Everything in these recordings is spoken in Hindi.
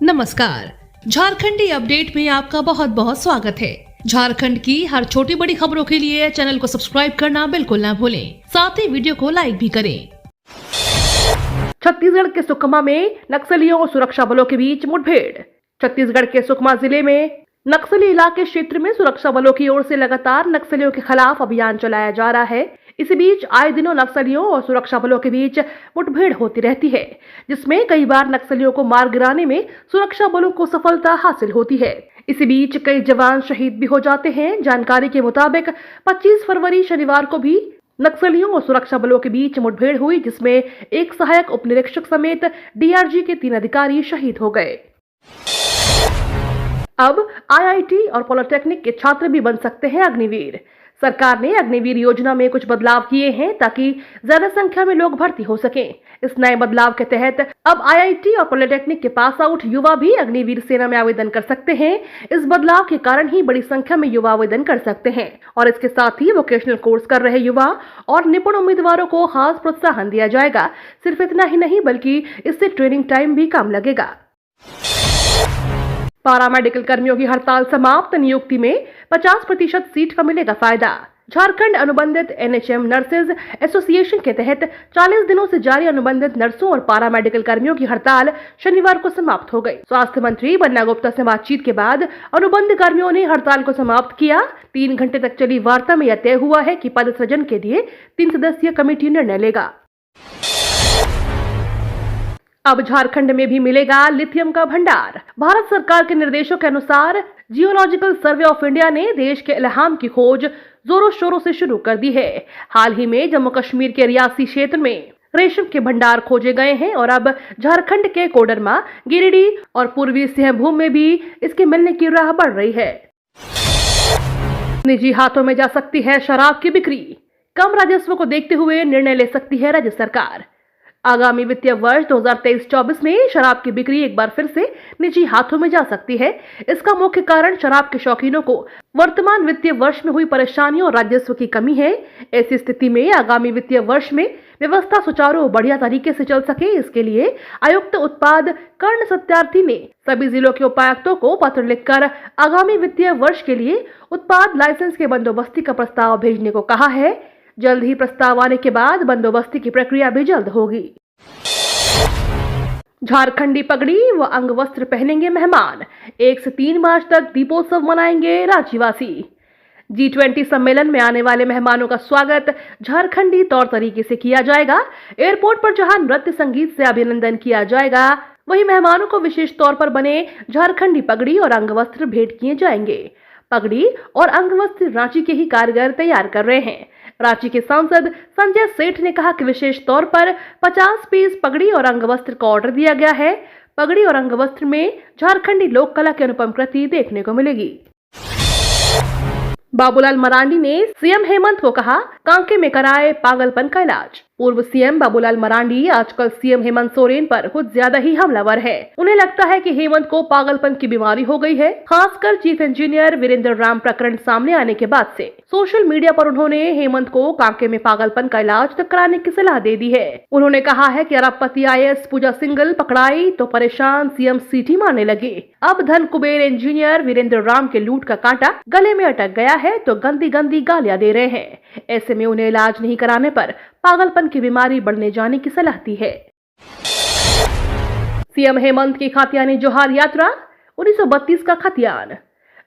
नमस्कार। झारखंडी अपडेट में आपका बहुत बहुत स्वागत है। झारखंड की हर छोटी बड़ी खबरों के लिए चैनल को सब्सक्राइब करना बिल्कुल ना भूलें, साथ ही वीडियो को लाइक भी करें। छत्तीसगढ़ के सुकमा में नक्सलियों और सुरक्षा बलों के बीच मुठभेड़। छत्तीसगढ़ के सुकमा जिले में नक्सली इलाके क्षेत्र में सुरक्षा बलों की ओर से लगातार नक्सलियों के खिलाफ अभियान चलाया जा रहा है। इसी बीच आए दिनों नक्सलियों और सुरक्षा बलों के बीच मुठभेड़ होती रहती है, जिसमें कई बार नक्सलियों को मार गिराने में सुरक्षा बलों को सफलता हासिल होती है। इसी बीच कई जवान शहीद भी हो जाते हैं। जानकारी के मुताबिक 25 फरवरी शनिवार को भी नक्सलियों और सुरक्षा बलों के बीच मुठभेड़ हुई, जिसमें एक सहायक उप निरीक्षक समेत डीआरजी के 3 अधिकारी शहीद हो गए। अब आईआईटी और पॉलिटेक्निक के छात्र भी बन सकते हैं अग्निवीर। सरकार ने अग्निवीर योजना में कुछ बदलाव किए हैं ताकि ज्यादा संख्या में लोग भर्ती हो सकें। इस नए बदलाव के तहत अब आईआईटी और पॉलिटेक्निक के पास आउट युवा भी अग्निवीर सेना में आवेदन कर सकते हैं। इस बदलाव के कारण ही बड़ी संख्या में युवा आवेदन कर सकते हैं और इसके साथ ही वोकेशनल कोर्स कर रहे युवा और निपुण उम्मीदवारों को खास प्रोत्साहन दिया जाएगा। सिर्फ इतना ही नहीं बल्कि इससे ट्रेनिंग टाइम भी कम लगेगा। पारामेडिकल कर्मियों की हड़ताल समाप्त। नियुक्ति में 50% सीट का मिलेगा फायदा। झारखंड अनुबंधित एनएचएम नर्सेज एसोसिएशन के तहत 40 दिनों से जारी अनुबंधित नर्सों और पारामेडिकल कर्मियों की हड़ताल शनिवार को समाप्त हो गई। स्वास्थ्य मंत्री बन्ना गुप्ता से बातचीत के बाद अनुबंध कर्मियों ने हड़ताल को समाप्त किया। 3 घंटे तक चली वार्ता में यह तय हुआ है कि पद सृजन के लिए 3 सदस्यीय कमेटी निर्णय लेगा। अब झारखंड में भी मिलेगा लिथियम का भंडार। भारत सरकार के निर्देशों के अनुसार जियोलॉजिकल सर्वे ऑफ इंडिया ने देश के इल्हाम की खोज जोरों शोरों से शुरू कर दी है। हाल ही में जम्मू कश्मीर के रियासी क्षेत्र में रेशम के भंडार खोजे गए हैं और अब झारखंड के कोडरमा, गिरिडीह और पूर्वी सिंहभूम में भी इसके मिलने की राह बढ़ रही है। निजी हाथों में जा सकती है शराब की बिक्री। कम राजस्व को देखते हुए निर्णय ले सकती है राज्य सरकार। आगामी वित्तीय वर्ष 2023-24 में शराब की बिक्री एक बार फिर से निजी हाथों में जा सकती है। इसका मुख्य कारण शराब के शौकीनों को वर्तमान वित्तीय वर्ष में हुई परेशानियों और राजस्व की कमी है। ऐसी स्थिति में आगामी वित्तीय वर्ष में व्यवस्था सुचारू और बढ़िया तरीके से चल सके, इसके लिए आयुक्त उत्पाद कर्ण सत्यार्थी ने सभी जिलों के उपायुक्तों को पत्र लिखकर आगामी वित्तीय वर्ष के लिए उत्पाद लाइसेंस के बंदोबस्ती का प्रस्ताव भेजने को कहा है। जल्द ही प्रस्ताव आने के बाद बंदोबस्ती की प्रक्रिया भी जल्द होगी। झारखंडी पगड़ी व अंग वस्त्र पहनेंगे मेहमान। 1 से 3 मार्च तक दीपोत्सव मनाएंगे रांचीवासी। G20 सम्मेलन में आने वाले मेहमानों का स्वागत झारखंडी तौर तरीके से किया जाएगा। एयरपोर्ट पर जहां नृत्य संगीत से अभिनंदन किया जाएगा, वहीं मेहमानों को विशेष तौर पर बने झारखंडी पगड़ी और अंग वस्त्र भेंट किए जाएंगे। पगड़ी और अंग वस्त्र रांची के ही कारीगर तैयार कर रहे हैं। रांची के सांसद संजय सेठ ने कहा कि विशेष तौर पर 50 पीस पगड़ी और अंग वस्त्र का ऑर्डर दिया गया है। पगड़ी और अंग वस्त्र में झारखंडी लोक कला की अनुपम कृति देखने को मिलेगी। बाबूलाल मरांडी ने सीएम हेमंत को कहा, कांके में कराए पागलपन का इलाज। पूर्व सीएम बाबूलाल मरांडी आजकल सीएम हेमंत सोरेन पर कुछ ज्यादा ही हमलावर है। उन्हें लगता है कि हेमंत को पागलपन की बीमारी हो गई है। खासकर चीफ इंजीनियर वीरेंद्र राम प्रकरण सामने आने के बाद से सोशल मीडिया पर उन्होंने हेमंत को कांके में पागलपन का इलाज तक कराने की सलाह दे दी है। उन्होंने कहा है कि अरबपति आईएएस पूजा सिंघल पकड़ाई तो परेशान सीएम सीटी मारने लगे। अब धन कुबेर इंजीनियर वीरेंद्र राम के लूट का कांटा गले में अटक गया है तो गंदी गंदी गालियां दे रहे हैं। ऐसे में उन्हें इलाज नहीं कराने पर पागलपन की बीमारी बढ़ने जाने की सलाह दी है। सीएम हेमंत की खातियानी जोहार यात्रा 1932 का खतियान।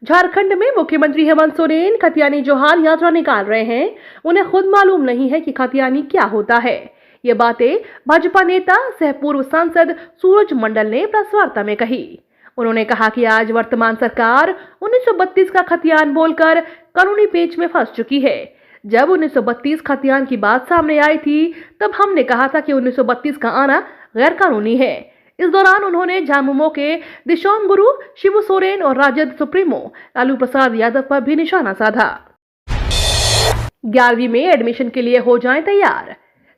झारखंड में मुख्यमंत्री हेमंत सोरेन खतियानी जोहार यात्रा निकाल रहे हैं। उन्हें खुद मालूम नहीं है कि खतियानी क्या होता है। ये बातें भाजपा नेता सह पूर्व सांसद सूरज मंडल ने प्रेस वार्ता में कही। उन्होंने कहा कि आज वर्तमान सरकार 1932 का खतियान बोलकर कानूनी पेच में फंस चुकी है। जब 1932 खतियान की बात सामने आई थी तब हमने कहा था कि 1932 का आना गैर कानूनी है। इस दौरान उन्होंने झामुमो के दिशोम गुरु शिबू सोरेन और राजद सुप्रीमो लालू प्रसाद यादव पर भी निशाना साधा। 11वीं में एडमिशन के लिए हो जाएं तैयार।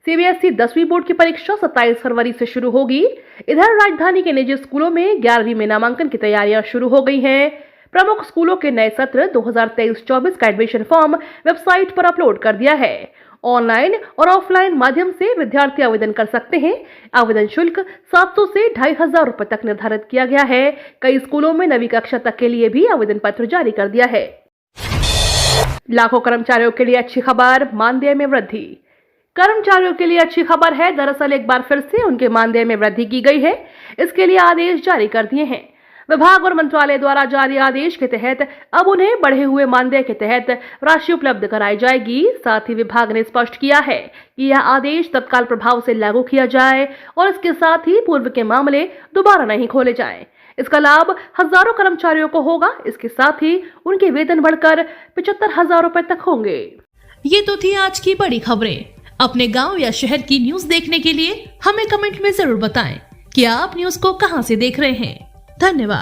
सीबीएसई 10वीं बोर्ड की परीक्षा 27 फरवरी से शुरू होगी। इधर राजधानी के निजी स्कूलों में 11वीं में नामांकन की तैयारियां शुरू हो गई हैं। प्रमुख स्कूलों के नए सत्र 2023-24 का एडमिशन फॉर्म वेबसाइट पर अपलोड कर दिया है। ऑनलाइन और ऑफलाइन माध्यम से विद्यार्थी आवेदन कर सकते हैं। आवेदन शुल्क 700 से 2500 रुपए तक निर्धारित किया गया है। कई स्कूलों में 9वीं कक्षा तक के लिए भी आवेदन पत्र जारी कर दिया है। लाखों कर्मचारियों के लिए अच्छी खबर, मानदेय में वृद्धि। कर्मचारियों के लिए अच्छी खबर है। दरअसल एक बार फिर से उनके मानदेय में वृद्धि की गई है। इसके लिए आदेश जारी कर दिए हैं। विभाग और मंत्रालय द्वारा जारी आदेश के तहत अब उन्हें बढ़े हुए मानदेय के तहत राशि उपलब्ध कराई जाएगी। साथ ही विभाग ने स्पष्ट किया है कि यह आदेश तत्काल प्रभाव से लागू किया जाए और इसके साथ ही पूर्व के मामले दोबारा नहीं खोले जाएं। इसका लाभ हजारों कर्मचारियों को होगा। इसके साथ ही उनके वेतन बढ़कर 75,000 रुपए तक होंगे। ये तो थी आज की बड़ी खबरें। अपने गांव या शहर की न्यूज देखने के लिए हमें कमेंट में जरूर बताएं कि आप न्यूज को कहां से देख रहे हैं। धन्यवाद।